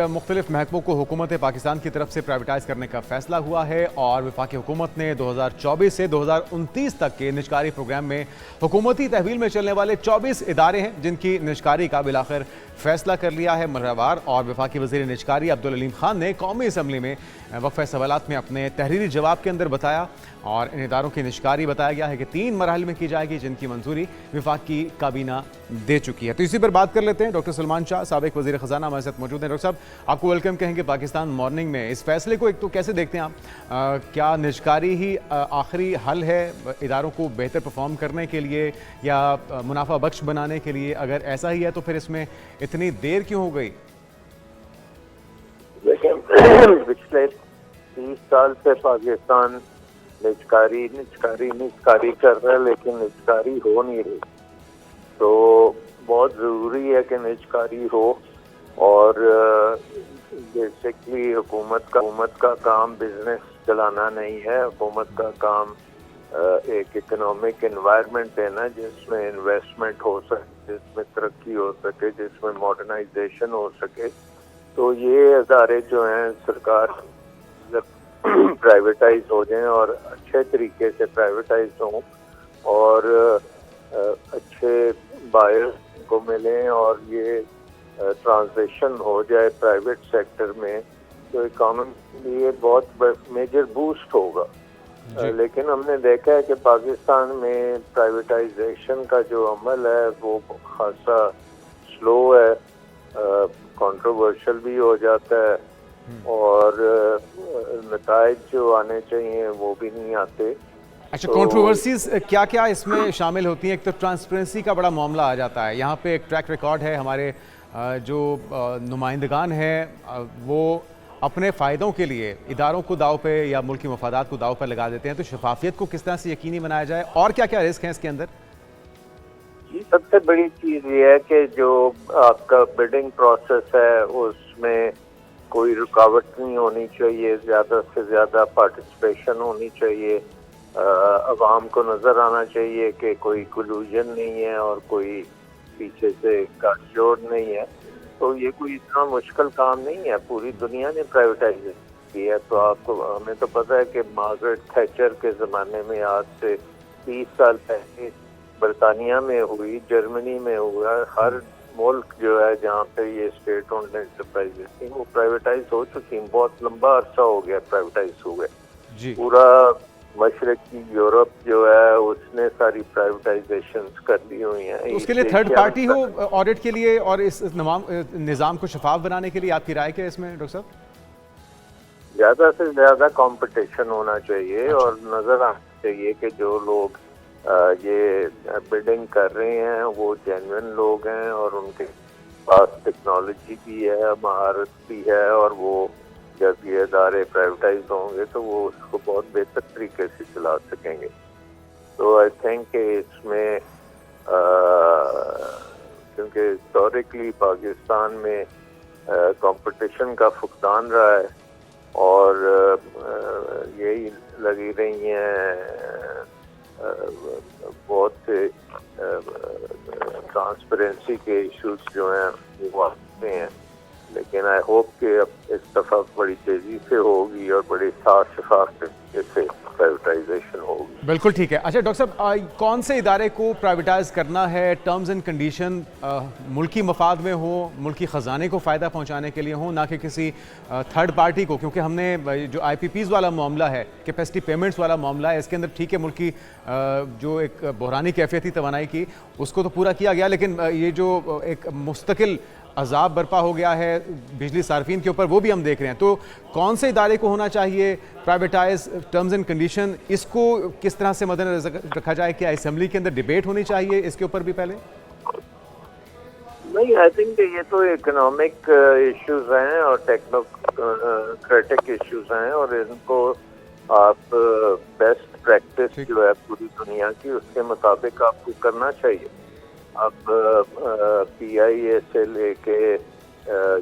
मुख्तलिफ महकमों को हुकूमत पाकिस्तान की तरफ से प्राइवेटाइज करने का फैसला हुआ है और वफाकी हुकूमत ने 2024 से 2029 तक के निजकारी प्रोग्राम में हुकूमती तहवील में चलने वाले 24 इदारे हैं जिनकी निजकारी का बिलाखिर फैसला कर लिया है मर्हवार। और वफाकी वज़ीर निजकारी अब्दुल अलीम खान ने कौमी असम्बली में वक्फ़े सवालात में अपने तहरीरी जवाब के अंदर बताया और इन इदारों की निजकारी बताया गया है कि 3 मरहल में की जाएगी जिनकी मंजूरी वफाकी काबीना दे चुकी है। तो इसी पर बात कर लेते हैं। डॉक्टर सलमान शाह साबिक वज़ीर ख़ज़ाना हमारे साथ मौजूद हैं। डॉक्टर साहब, आपको वेलकम कहेंगे पाकिस्तान मॉर्निंग में। इस फैसले को एक तो कैसे देखते हैं आप? क्या निजकारी ही आखिरी हल है इदारों को बेहतर परफॉर्म करने के लिए या मुनाफा बख्श बनाने के लिए? अगर ऐसा ही है तो फिर इसमें इतनी देर क्यों हो गई? पिछले 30 साल से पाकिस्तान निजकारी कर रहा है, लेकिन निजकारी हो नहीं रही। तो बहुत ज़रूरी है कि निजकारी हो। और बेसिकली हुकूमत का काम बिजनेस चलाना नहीं है। हुकूमत का काम एक इकोनॉमिक एनवायरनमेंट है ना, जिसमें इन्वेस्टमेंट हो सके, जिसमें तरक्की हो सके, जिसमें मॉडर्नाइजेशन हो सके। तो ये अदारे जो हैं सरकार प्राइवेटाइज हो जाएं और अच्छे तरीके से प्राइवेटाइज हों और अच्छे बायर को मिलें और ये ट्रांजिशन हो जाए प्राइवेट सेक्टर में, तो इकोनॉमी के लिए बहुत मेजर बूस्ट होगा। लेकिन हमने देखा है कि पाकिस्तान में प्राइवेटाइजेशन का जो अमल है वो खासा स्लो है, कंट्रोवर्शियल भी हो जाता है और नताइज जो आने चाहिए वो भी नहीं आते। अच्छा, कंट्रोवर्सीज क्या क्या इसमें शामिल होती हैं? एक तो ट्रांसपेरेंसी का बड़ा मामला आ जाता है। यहाँ पे एक ट्रैक रिकॉर्ड है, हमारे जो नुमाइंदगान हैं वो अपने फ़ायदों के लिए इदारों को दाव पे या मुल्की मफादात को दाव पर लगा देते हैं। तो शफाफियत को किस तरह से यकीनी बनाया जाए और क्या क्या रिस्क हैं इसके अंदर? सबसे बड़ी चीज़ ये है कि जो आपका बिडिंग प्रोसेस है उसमें कोई रुकावट नहीं होनी चाहिए, ज़्यादा से ज़्यादा पार्टिसिपेशन होनी चाहिए। अवाम को नज़र आना चाहिए कि कोई कोलूजन नहीं है और कोई पीछे से गठजोड़ नहीं है। तो ये कोई इतना मुश्किल काम नहीं है। पूरी दुनिया ने प्राइवेटाइजेशन की है। तो हमें तो पता है कि मार्गरेट थैचर के ज़माने में आज से 30 साल पहले बरतानिया में हुई, जर्मनी में हुआ। हर मुल्क जो है जहाँ पे ये स्टेट ओन्ड एंटरप्राइजेस थी वो प्राइवेटाइज हो चुकी। बहुत लंबा अरसा हो गया प्राइवेटाइज हो गए। पूरा मशरकी यूरोप जो है उसने सारी प्राइवेटाइजेशन कर दी हुई हैं। तो उसके लिए थर्ड पार्टी हो ऑडिट के लिए और इस निज़ाम को शफाफ बनाने के लिए आपकी राय क्या है इसमें डॉक्टर साहब? ज़्यादा से ज़्यादा कंपटीशन होना चाहिए और नज़र आना चाहिए कि जो लोग ये बिडिंग कर रहे हैं वो जेन्युइन लोग हैं और उनके पास टेक्नोलॉजी भी है, महारत भी है। और वो जब ये इदारे प्राइवेटाइज होंगे तो वो उसको बहुत बेहतर तरीके से चला सकेंगे। तो आई थिंक इसमें क्योंकि हिस्टोरिकली पाकिस्तान में कंपटीशन का फुकदान रहा है और यही लगी रही हैं बहुत से ट्रांसपेरेंसी के इश्यूज जो हैं वो आते हैं। लेकिन आई होप कि अब इस दफ़ा बड़ी तेज़ी से होगी और बड़ी साफ शफाफ तरीके से प्राइवेटाइजेशन होगी। बिल्कुल ठीक है। अच्छा डॉक्टर साहब, कौन से इदारे को प्राइवेटाइज करना है? टर्म्स एंड कंडीशन मुल्की मफाद में हो, मुल्की ख़जाने को फ़ायदा पहुंचाने के लिए हो, ना कि किसी थर्ड पार्टी को? क्योंकि हमने जो IPPs वाला मामला है, कैपेसिटी पेमेंट्स वाला मामला है, इसके अंदर ठीक है मुल्की जो एक बहरानी कैफियती तवानाई की उसको तो पूरा किया गया, लेकिन ये जो एक मुस्तकिल अजाब बर्पा हो गया है बिजली सार्फिन के ऊपर वो भी हम देख रहे हैं। तो कौन से इदारे को होना चाहिए प्राइवेटाइज? टर्म्स एंड कंडीशन इसको किस तरह से मद्देनजर रखा जाए? क्या असेंबली के अंदर डिबेट होनी चाहिए इसके ऊपर भी पहले? नहीं, आई थिंक ये तो इकोनॉमिक इश्यूज हैं और टेक्नोक्रेटिक इश्यूज हैं और इनको आप बेस्ट प्रैक्टिस जो है पूरी दुनिया की उसके मुताबिक आपको करना चाहिए। अब PIA से लेके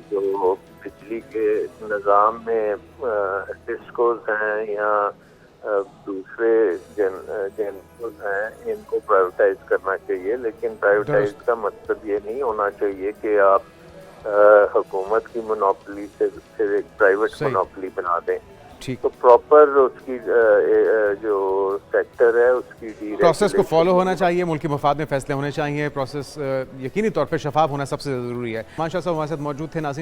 जो बिजली के निज़ाम में डिस्कोज हैं या दूसरे जेनकोज हैं, इनको प्राइवेटाइज करना चाहिए। लेकिन प्राइवेटाइज का मतलब ये नहीं होना चाहिए कि आप حکومت کی مونوپلی سے پھر ایک پرائیویٹ صحیح. مونوپلی بنا دیں ٹھیک. تو پراپر اس کی جو سیکٹر ہے اس کی پروسیس کو فالو ہونا چاہیے، ملکی مفاد میں فیصلے ہونے چاہیے، پروسیس یقینی طور پہ شفاف ہونا سب سے ضروری ہے. ماشاء اللہ ہمارے ساتھ موجود تھے ناظرین.